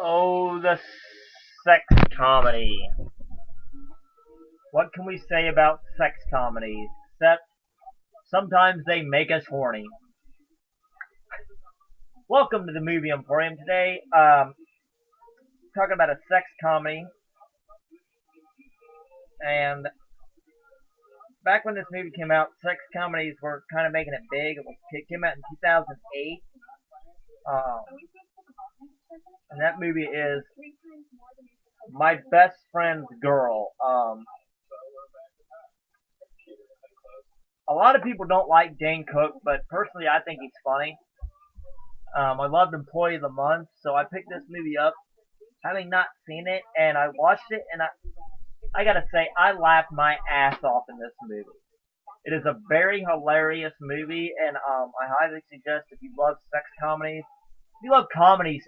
Oh, the sex comedy. What can we say about sex comedies? Except sometimes they make us horny. Welcome to the Movie Emporium today. Talking about a sex comedy. And back when this movie came out, sex comedies were kind of making it big. It came out in 2008. Um, and that movie is My Best Friend's Girl. A lot of people don't like Dane Cook, but personally, I think he's funny. I loved Employee of the Month, so I picked this movie up, having not seen it, and I watched it, and I gotta say, I laughed my ass off in this movie. It is a very hilarious movie, and I highly suggest if you love sex comedies, if you love comedies,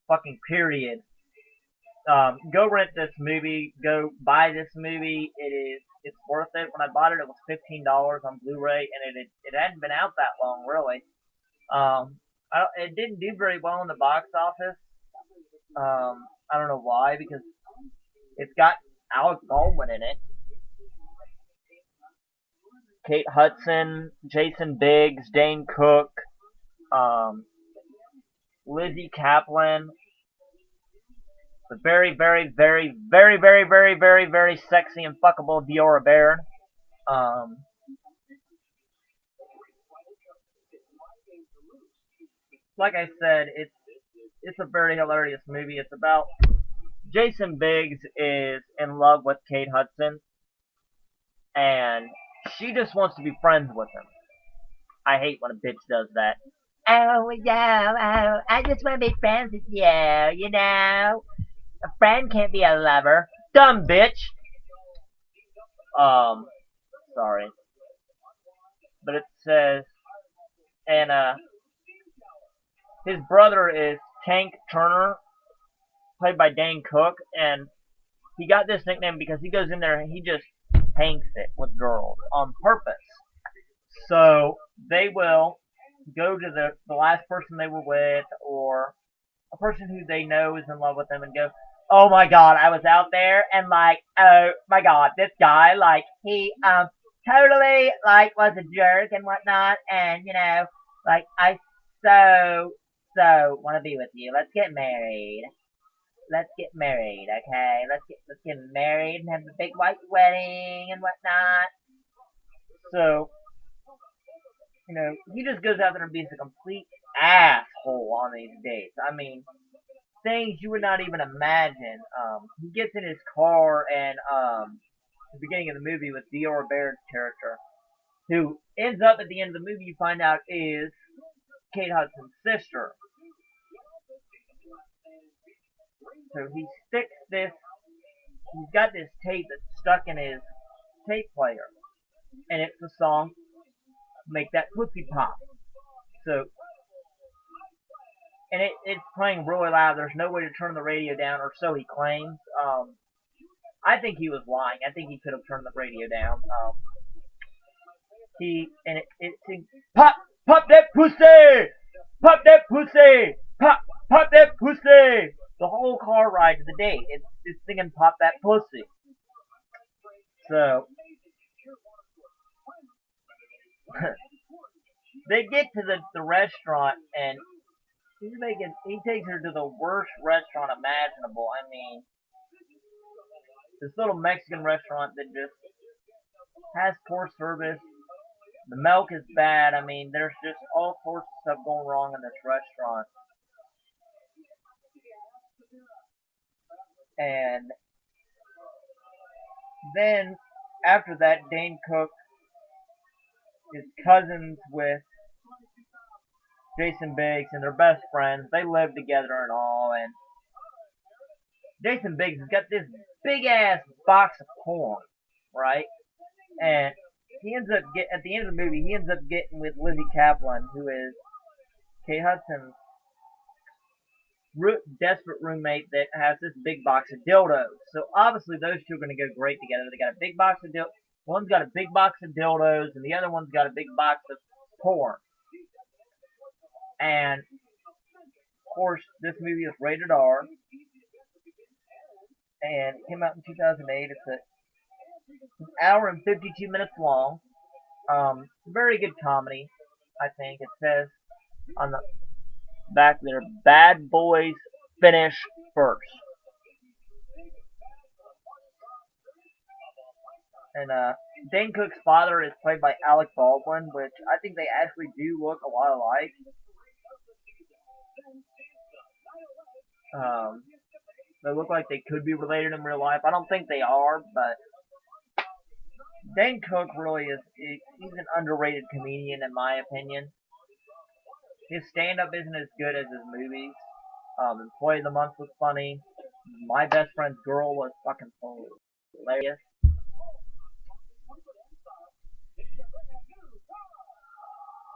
fucking period, go rent this movie, go buy this movie. It's worth it. When I bought it, it was $15 on Blu-ray, and it hadn't been out that long, really. It didn't do very well in the box office. I don't know why, because it's got Alec Baldwin in it, Kate Hudson, Jason Biggs, Dane Cook, um, Lizzie Kaplan, the very, very, very, very, very, very, very, very sexy and fuckable Diora Baird. Um, like I said, it's a very hilarious movie. It's about Jason Biggs is in love with Kate Hudson, and she just wants to be friends with him. I hate when a bitch does that. Oh, yeah, I just want to be friends with you, you know? A friend can't be a lover. Dumb bitch! Um, sorry. But it says, and, his brother is Tank Turner, played by Dane Cook, and he got this nickname because he goes in there and he just tanks it with girls on purpose. So they will go to the last person they were with, or a person who they know is in love with them, and go, "Oh my God, I was out there and like, oh my God, this guy, like, he totally like was a jerk and whatnot, and like, I so want to be with you. Let's get married. Let's get married, okay? Let's get married and have a big white wedding and whatnot." So he just goes out there and be a complete asshole on these dates. I mean, things you would not even imagine. He gets in his car and the beginning of the movie with Dior Baird's character, who ends up at the end of the movie, you find out is Kate Hudson's sister. So he sticks this. He's got this tape that's stuck in his tape player, and it's the song "Make That Pussy Pop." So, and it's playing really loud. There's no way to turn the radio down, or so he claims. I think he was lying. I think he could have turned the radio down. It sings, "Pop, pop that pussy, pop that pussy, pop that pussy." The whole car ride to the date, it's singing "Pop That Pussy." So they get to the restaurant, and he takes her to the worst restaurant imaginable. I mean, this little Mexican restaurant that just has poor service. The milk is bad. I mean, there's just all sorts of stuff going wrong in this restaurant. And then after that, Dane Cook is cousins with Jason Biggs, and they're best friends. They live together and all. And Jason Biggs has got this big ass box of porn, right? And he ends up at the end of the movie, he ends up getting with Lizzie Kaplan, who is Kate Hudson's desperate roommate that has this big box of dildos. So obviously those two are going to go great together. They got a big box of dildos. One's got a big box of dildos, and the other one's got a big box of porn. And course, this movie is rated R, and it came out in 2008. It's an hour and 52 minutes long. Very good comedy, I think. It says on the back there, "Bad boys finish first." And Dane Cook's father is played by Alec Baldwin, which I think they actually do look a lot alike. Um, they look like they could be related in real life. I don't think they are, but Dane Cook really he's an underrated comedian in my opinion. His stand-up isn't as good as his movies. Employee of the Month was funny. My Best Friend's Girl was fucking hilarious.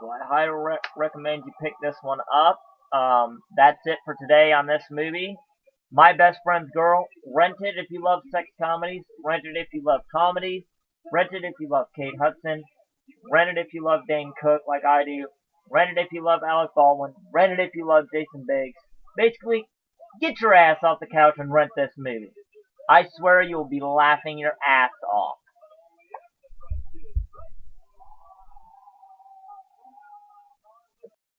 So I highly recommend you pick this one up. That's it for today on this movie. My Best Friend's Girl. Rent it if you love sex comedies. Rent it if you love comedies. Rent it if you love Kate Hudson. Rent it if you love Dane Cook like I do. Rent it if you love Alec Baldwin. Rent it if you love Jason Biggs. Basically, get your ass off the couch and rent this movie. I swear you'll be laughing your ass off.